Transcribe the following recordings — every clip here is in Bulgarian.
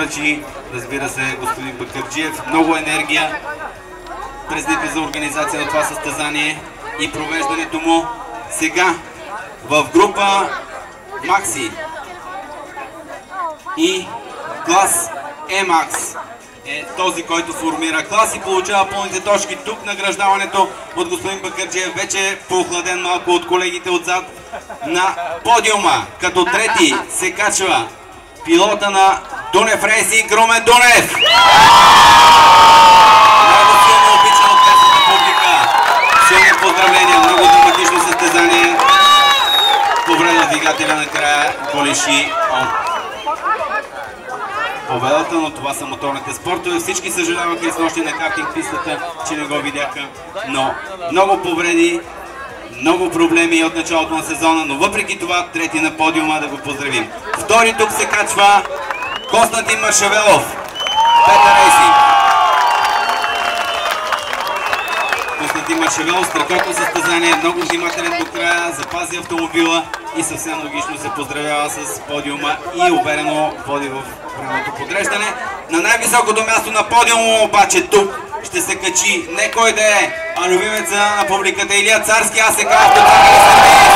връчи, разбира се, господин Бакърджиев. Много енергия през дните за организация на това състезание и провеждането му. Сега в група Макси и клас Емакс е този, който формира клас и получава пълните точки. Тук награждаването от господин Бакърджиев вече е поохладен малко от колегите отзад на подиума. Като трети се качва пилота на Дунев Рейсинг Румен Дунев. Много силно обичан от местната публика. Силни поздравления, много драматично състезание. Повреда двигателя накрая го лиши от победата, но това са моторните спортове. Всички съжаляваха и снощи на картинг пистата, че не го видяха, но много повреди, много проблеми от началото на сезона, но въпреки това трети на подиума, да го поздравим. Втори тук се качва Константин Маршавелов, Петър Рейсинг. Константин Маршавелов, страхотно състезание, много внимателен до края, запази автомобила и съвсем логично се поздравява с подиума и уверено води в времето подреждане. На най-високото място на подиума обаче тук ще се качи не кой да е, а любимеца на публиката Илия Царски, АСК Автоцарски сервис.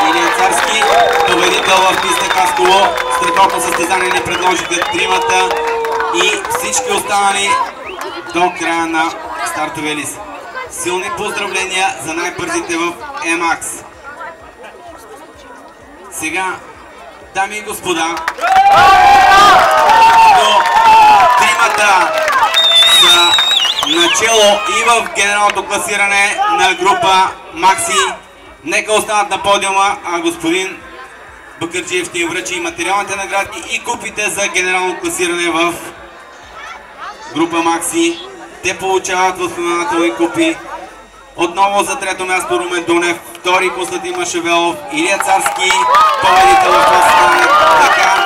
Илия Царски, победител в писта Хасково. Страхотно състезание ни предложиха тримата и всички останали до края на стартовия лист. Силни поздравления за най-бързите в Емакс. Сега, дами и господа, тримата са начало и в генералното класиране на група Макси. Нека останат на подиума, а господин Бакърджиев ще им връчи и материалните награди и купите за генерално класиране в група Макси. Те получават възстановителни купи. Отново за трето място Румен Дунев, втори Константин Машавелов, Илия Царски, победител в класиране. Така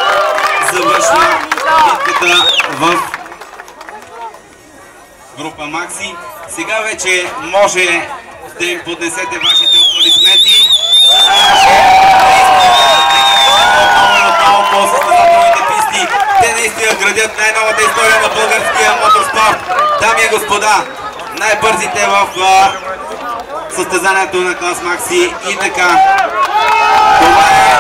завършва битката в група Макси. Сега вече може да им поднесете вашите аплодисменти. Отново по състезателните писти. Те наистина градят най-новата история на българския моторспорт. Дами и господа, най-бързите в състезанието на клас Макси. И така, това е.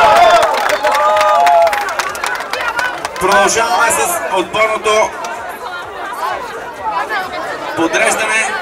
Продължаваме с отборното подреждане.